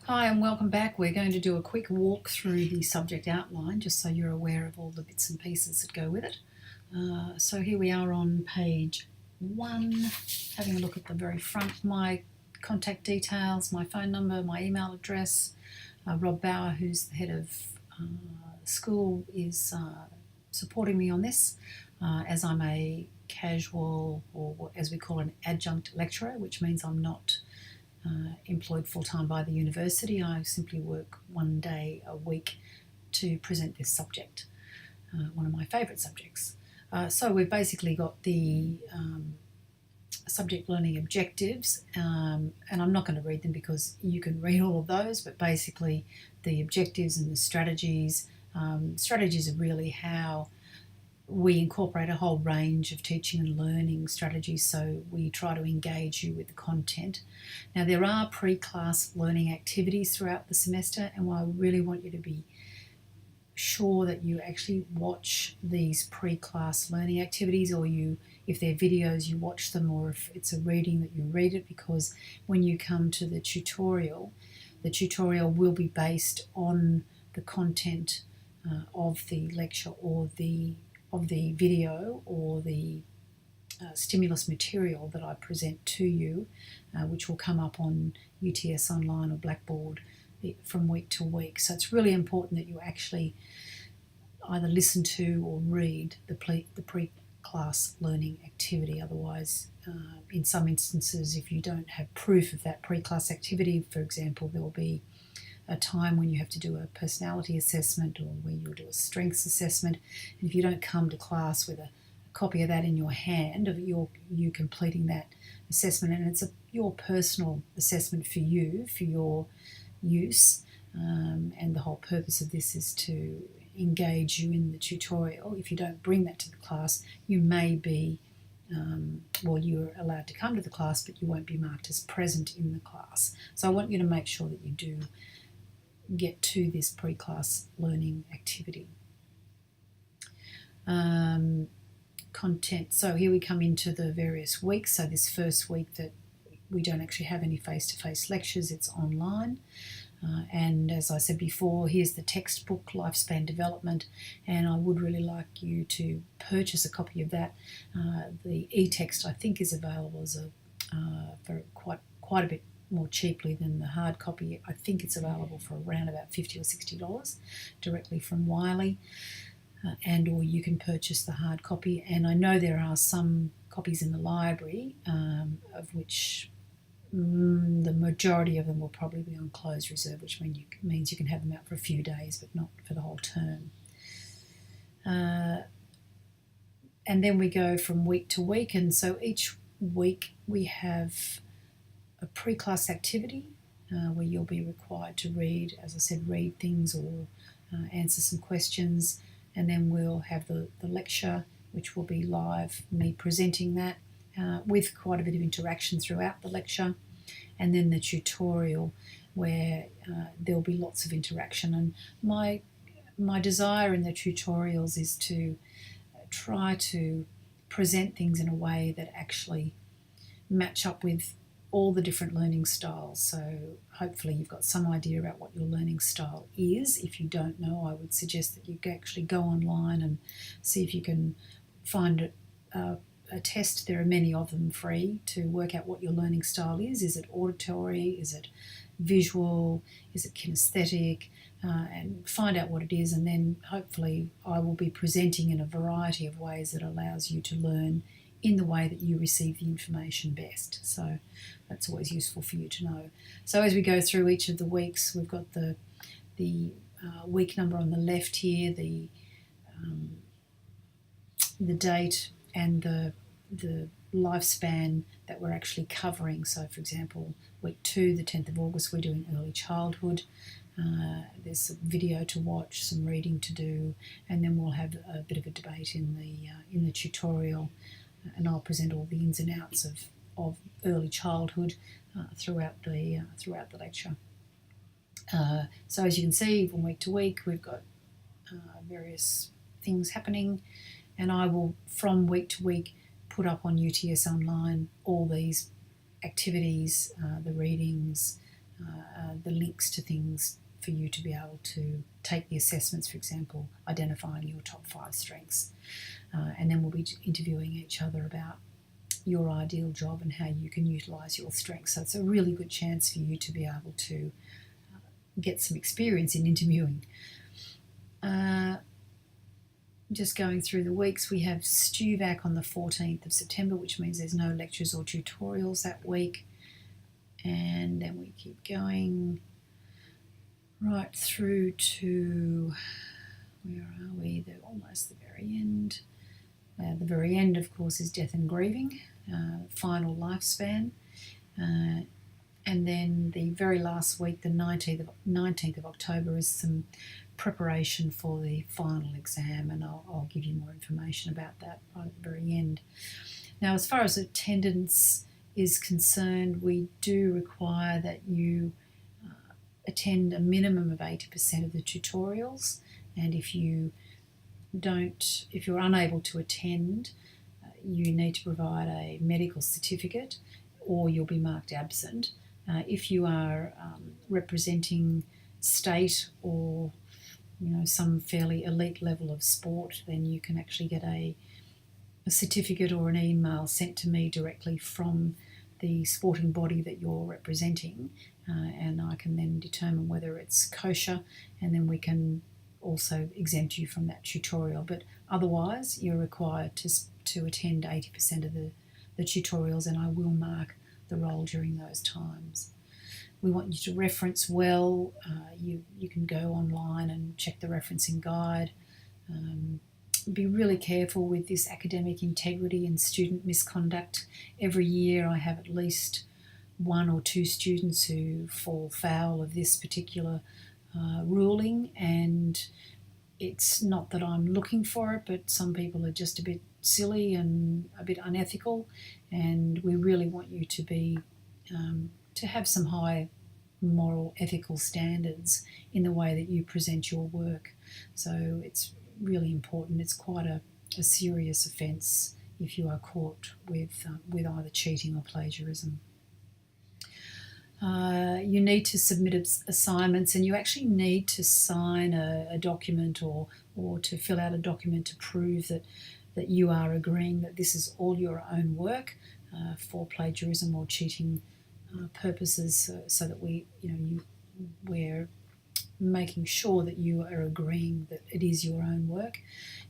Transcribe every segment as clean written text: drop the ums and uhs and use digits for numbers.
Hi and welcome back. We're going to do a quick walk through the subject outline just so you're aware of all the bits and pieces that go with it. So here we are on page 1, having a look at the very front. My contact details, my phone number, my email address. Rob Bauer, who's the head of school, is supporting me on this as I'm a casual, or as we call an adjunct lecturer, which means I'm not employed full-time by the university. I simply work one day a week to present this subject, one of my favourite subjects. So we've basically got the subject learning objectives, and I'm not going to read them because you can read all of those, but basically the objectives and the strategies. Strategies are really how we incorporate a whole range of teaching and learning strategies, so we try to engage you with the content. Now, there are pre-class learning activities throughout the semester, and I really want you to be sure that you actually watch these pre-class learning activities, or if they're videos, you watch them, or if it's a reading, that you read it, because when you come to the tutorial will be based on the content of the lecture or of the video or the stimulus material that I present to you, which will come up on UTS Online or Blackboard from week to week. So it's really important that you actually either listen to or read the pre-class learning activity. Otherwise, in some instances, if you don't have proof of that pre-class activity, for example, there will be a time when you have to do a personality assessment or where you'll do a strengths assessment, and if you don't come to class with a copy of that in your hand, of you completing that assessment, and it's your personal assessment for you, for your use, and the whole purpose of this is to engage you in the tutorial. If you don't bring that to the class, you may be you're allowed to come to the class, but you won't be marked as present in the class. So I want you to make sure that you do get to this pre-class learning activity. Content. So here we come into the various weeks. So this first week that we don't actually have any face-to-face lectures, it's online. And as I said before, here's the textbook, Lifespan Development, and I would really like you to purchase a copy of that. The e-text, I think, is available as for quite a bit more cheaply than the hard copy. I think it's available for around about $50 or $60 directly from Wiley, and or you can purchase the hard copy. And I know there are some copies in the library, of which the majority of them will probably be on closed reserve, which means you can have them out for a few days but not for the whole term. And then we go from week to week, and so each week we have a pre-class activity where you'll be required to read, as I said, read things or answer some questions, and then we'll have the lecture, which will be live, me presenting that with quite a bit of interaction throughout the lecture, and then the tutorial where there'll be lots of interaction. And my desire in the tutorials is to try to present things in a way that actually match up with all the different learning styles. So hopefully you've got some idea about what your learning style is. If you don't know, I would suggest that you actually go online and see if you can find a test. There are many of them free to work out what your learning style is. Is it auditory? Is it visual? Is it kinesthetic? And find out what it is, and then hopefully I will be presenting in a variety of ways that allows you to learn in the way that you receive the information best. So that's always useful for you to know. So as we go through each of the weeks, we've got the week number on the left here, the date and the lifespan that we're actually covering. So for example, week 2, the 10th of August, we're doing early childhood. There's some video to watch, some reading to do, and then we'll have a bit of a debate in the tutorial, and I'll present all the ins and outs of early childhood throughout the lecture. So as you can see, from week to week, we've got various things happening, and I will, from week to week, put up on UTS Online all these activities, the readings, the links to things for you to be able to take the assessments, for example, identifying your top 5 strengths. And then we'll be interviewing each other about your ideal job and how you can utilise your strengths. So it's a really good chance for you to be able to get some experience in interviewing. Just going through the weeks, we have STUVAC on the 14th of September, which means there's no lectures or tutorials that week. And then we keep going right through to, where are we? They're almost the very end. The very end, of course, is death and grieving, final lifespan. And then the very last week, the 19th of October, is some preparation for the final exam, and I'll give you more information about that right at the very end. Now, as far as attendance is concerned, we do require that you attend a minimum of 80% of the tutorials, and if you're unable to attend, you need to provide a medical certificate or you'll be marked absent. If you are representing state or some fairly elite level of sport, then you can actually get a certificate or an email sent to me directly from the sporting body that you're representing, and I can then determine whether it's kosher, and then we can also exempt you from that tutorial. But otherwise, you're required to attend 80% of the tutorials, and I will mark the roll during those times. We want you to reference well. You can go online and check the referencing guide. Be really careful with this academic integrity and student misconduct. Every year I have at least 1 or 2 students who fall foul of this particular ruling, and it's not that I'm looking for it, but some people are just a bit silly and a bit unethical, and we really want you to be to have some high moral ethical standards in the way that you present your work. So it's really important. It's quite a serious offence if you are caught with either cheating or plagiarism. You need to submit assignments, and you actually need to sign a document or to fill out a document to prove that you are agreeing that this is all your own work for plagiarism or cheating purposes, so that we're making sure that you are agreeing that it is your own work.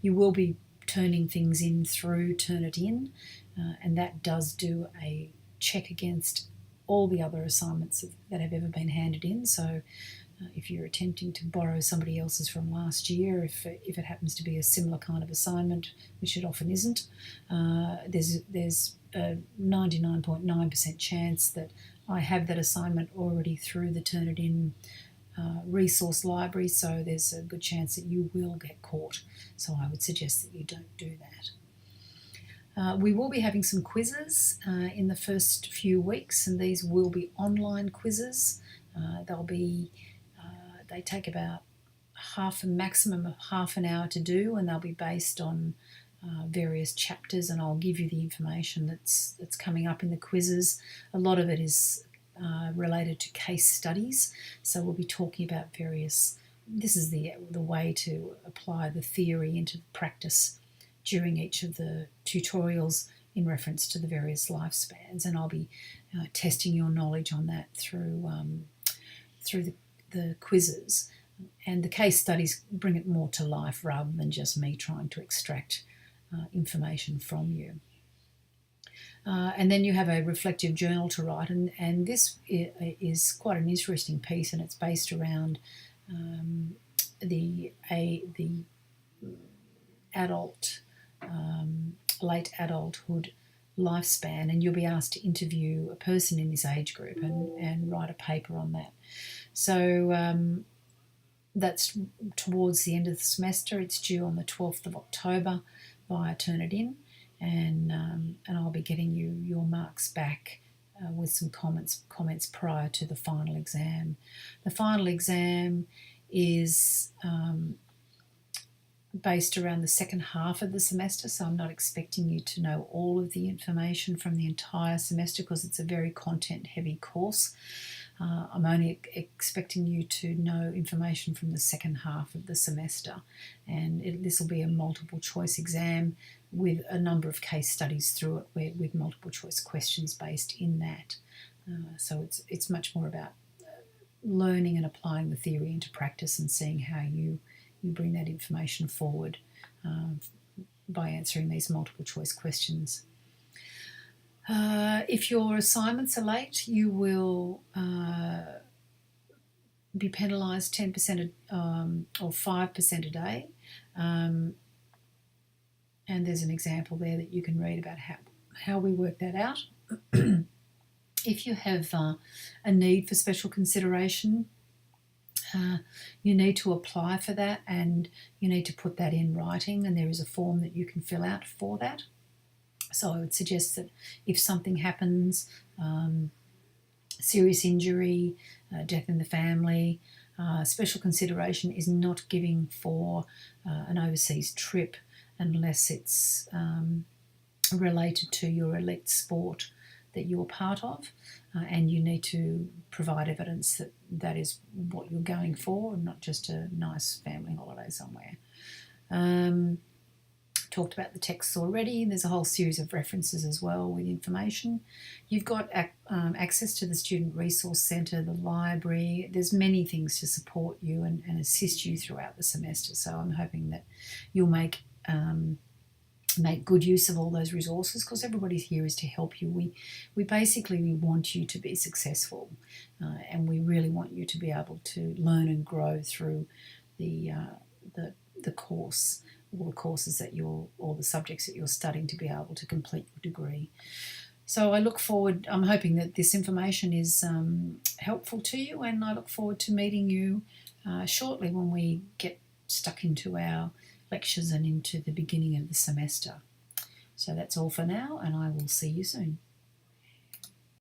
You will be turning things in through Turnitin, and that does do a check against all the other assignments that have ever been handed in. So if you're attempting to borrow somebody else's from last year, if it happens to be a similar kind of assignment, which it often isn't, there's a 99.9% chance that I have that assignment already through the Turnitin resource library, so there's a good chance that you will get caught. So I would suggest that you don't do that. We will be having some quizzes in the first few weeks, and these will be online quizzes. They take about a maximum of half an hour to do, and they'll be based on various chapters, and I'll give you the information that's coming up in the quizzes. A lot of it is related to case studies, so we'll be talking about this is the way to apply the theory into practice during each of the tutorials in reference to the various lifespans, and I'll be testing your knowledge on that through the quizzes. And the case studies bring it more to life rather than just me trying to extract information from you. And then you have a reflective journal to write, and this is quite an interesting piece, and it's based around the adult, late adulthood lifespan, and you'll be asked to interview a person in this age group and write a paper on that. So that's towards the end of the semester. It's due on the 12th of October via Turnitin, and I'll be getting you your marks back with some comments prior to the final exam. The final exam is based around the second half of the semester, so I'm not expecting you to know all of the information from the entire semester because it's a very content-heavy course. I'm only expecting you to know information from the second half of the semester, and this will be a multiple choice exam with a number of case studies through it with multiple choice questions based in that. So it's much more about learning and applying the theory into practice and seeing how you bring that information forward by answering these multiple choice questions. If your assignments are late, you will be penalised 10% or 5% a day. And there's an example there that you can read about how we work that out. If you have a need for special consideration, you need to apply for that, and you need to put that in writing, and there is a form that you can fill out for that. So I would suggest that if something happens, serious injury, death in the family, special consideration is not giving for an overseas trip unless it's related to your elite sport that you're part of, and you need to provide evidence that that is what you're going for and not just a nice family holiday somewhere. Talked about the texts already. There's a whole series of references as well with information. You've got access to the Student Resource Centre, the library. There's many things to support you and assist you throughout the semester. So I'm hoping that you'll make good use of all those resources, because everybody's here is to help you. We basically want you to be successful, and we really want you to be able to learn and grow through the course, all the courses that all the subjects that you're studying, to be able to complete your degree. So I look forward, I'm hoping that this information is helpful to you, and I look forward to meeting you shortly when we get stuck into our lectures and into the beginning of the semester. So that's all for now, and I will see you soon.